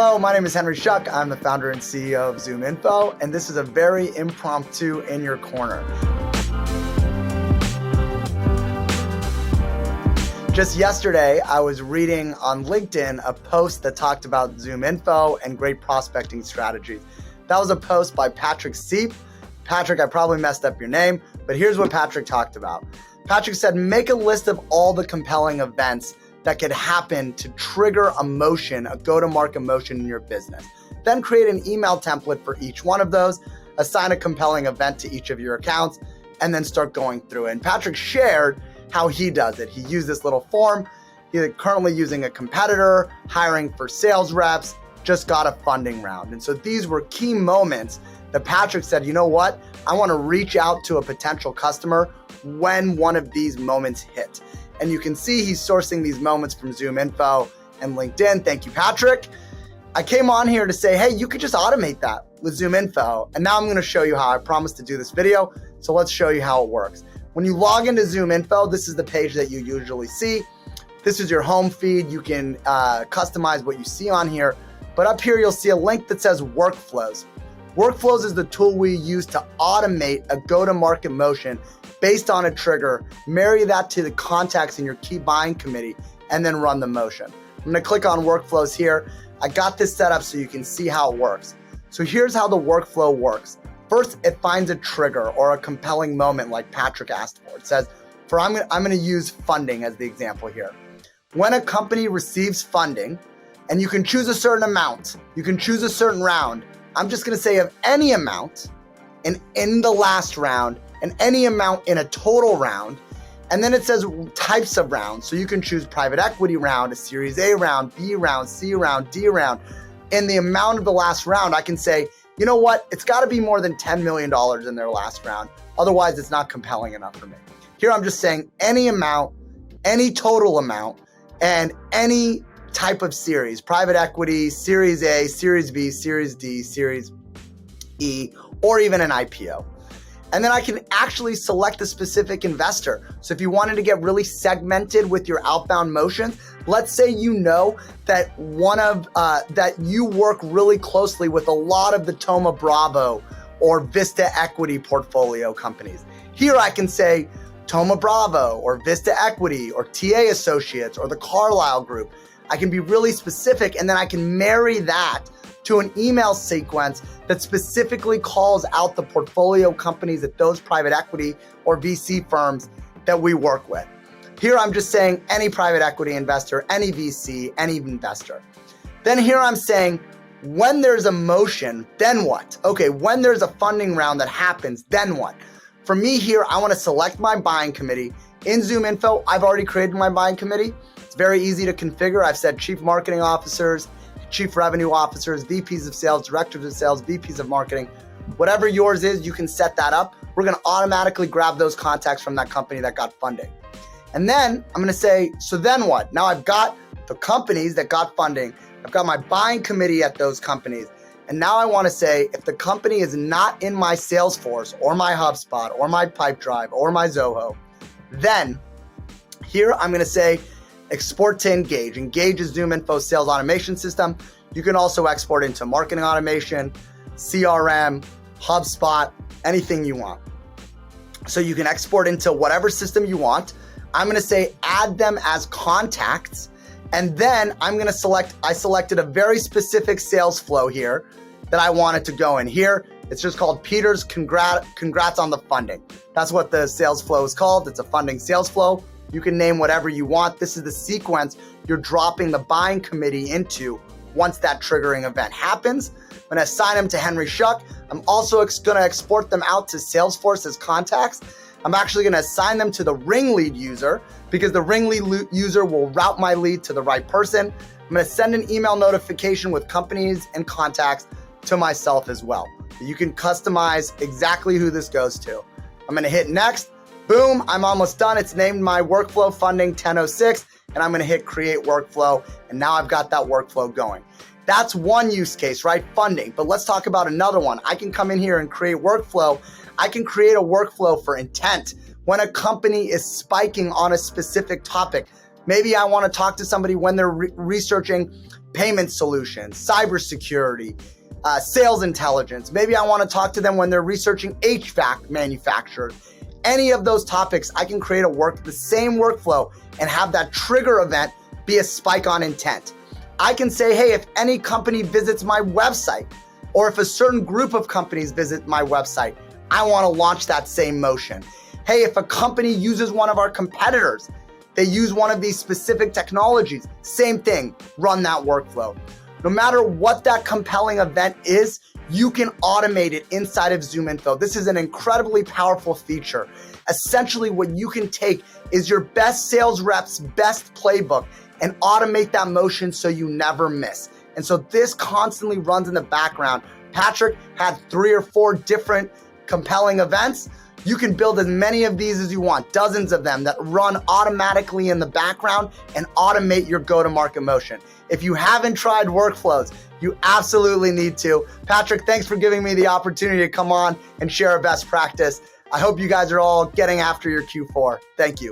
Hello, my name is Henry Schuck. I'm the founder and CEO of ZoomInfo, and this is a very impromptu in your corner. Just yesterday, I was reading on LinkedIn a post that talked about ZoomInfo and great prospecting strategies. That was a post by Patrick Seep. Patrick, I probably messed up your name, but here's what Patrick talked about. Patrick said, make a list of all the compelling events that could happen to trigger a motion, a go-to-market motion in your business. Then create an email template for each one of those, assign a compelling event to each of your accounts, and then start going through it. And Patrick shared how he does it. He used this little form. He's currently using a competitor, hiring for sales reps, just got a funding round. And so these were key moments that Patrick said, you know what? I want to reach out to a potential customer when one of these moments hit. And you can see he's sourcing these moments from ZoomInfo and LinkedIn. Thank you, Patrick. I came on here to say, hey, you could just automate that with ZoomInfo. And now I'm going to show you how. I promised to do this video. So let's show you how it works. When you log into ZoomInfo, this is the page that you usually see. This is your home feed. You can customize what you see on here. But up here, you'll see a link that says Workflows. Workflows is the tool we use to automate a go-to-market motion based on a trigger, marry that to the contacts in your key buying committee, and then run the motion. I'm gonna click on Workflows here. I got this set up so you can see how it works. So here's how the workflow works. First, it finds a trigger or a compelling moment like Patrick asked for. It says, I'm gonna use funding as the example here. When a company receives funding, and you can choose a certain amount, you can choose a certain round, I'm just gonna say of any amount, and in the last round, and any amount in a total round. And then it says types of rounds. So you can choose private equity round, a series A round, B round, C round, D round. In the amount of the last round, I can say, you know what? It's gotta be more than $10 million in their last round. Otherwise, it's not compelling enough for me. Here, I'm just saying any amount, any total amount, and any type of series, private equity, series A, series B, series D, series E, or even an IPO. And then I can actually select a specific investor. So if you wanted to get really segmented with your outbound motions, let's say you know that that you work really closely with a lot of the Thoma Bravo or Vista Equity portfolio companies. Here I can say Thoma Bravo or Vista Equity or TA Associates or the Carlyle Group. I can be really specific, and then I can marry that to an email sequence that specifically calls out the portfolio companies at those private equity or VC firms that we work with. Here I'm just saying any private equity investor, any VC, any investor. Then here I'm saying when there's a motion, then what? Okay, when there's a funding round that happens, then what? For me here, I want to select my buying committee. In ZoomInfo, I've already created my buying committee. It's very easy to configure. I've said chief marketing officers, chief revenue officers, VPs of sales, directors of sales, VPs of marketing. Whatever yours is, you can set that up. We're gonna automatically grab those contacts from that company that got funding. And then I'm gonna say, so then what? Now I've got the companies that got funding. I've got my buying committee at those companies. And now I wanna say, if the company is not in my Salesforce or my HubSpot or my Pipedrive or my Zoho, then here I'm gonna say, export to Engage. Engage is ZoomInfo sales automation system. You can also export into marketing automation, CRM, HubSpot, anything you want. So you can export into whatever system you want. I'm gonna say add them as contacts. And then I'm gonna I selected a very specific sales flow here that I wanted to go in here. It's just called Peter's congrats on the funding. That's what the sales flow is called. It's a funding sales flow. You can name whatever you want. This is the sequence you're dropping the buying committee into once that triggering event happens. I'm gonna assign them to Henry Schuck. I'm also gonna export them out to Salesforce as contacts. I'm actually gonna assign them to the ring lead user because the ring lead user will route my lead to the right person. I'm gonna send an email notification with companies and contacts to myself as well. You can customize exactly who this goes to. I'm gonna hit next. Boom, I'm almost done. It's named my workflow funding 1006, and I'm gonna hit create workflow, and now I've got that workflow going. That's one use case, right? Funding, but let's talk about another one. I can come in here and create workflow. I can create a workflow for intent. When a company is spiking on a specific topic, maybe I wanna talk to somebody when they're researching payment solutions, cybersecurity, sales intelligence. Maybe I want to talk to them when they're researching HVAC manufacturers. Any of those topics, I can create the same workflow and have that trigger event be a spike on intent. I can say, hey, if any company visits my website, or if a certain group of companies visit my website, I want to launch that same motion. Hey, if a company uses one of our competitors, they use one of these specific technologies, same thing, run that workflow. No matter what that compelling event is, you can automate it inside of ZoomInfo. This is an incredibly powerful feature. Essentially, what you can take is your best sales rep's best playbook and automate that motion so you never miss. And so this constantly runs in the background. Patrick had 3 or 4 different compelling events. You can build as many of these as you want, dozens of them that run automatically in the background and automate your go-to-market motion. If you haven't tried workflows, you absolutely need to. Patrick, thanks for giving me the opportunity to come on and share a best practice. I hope you guys are all getting after your Q4. Thank you.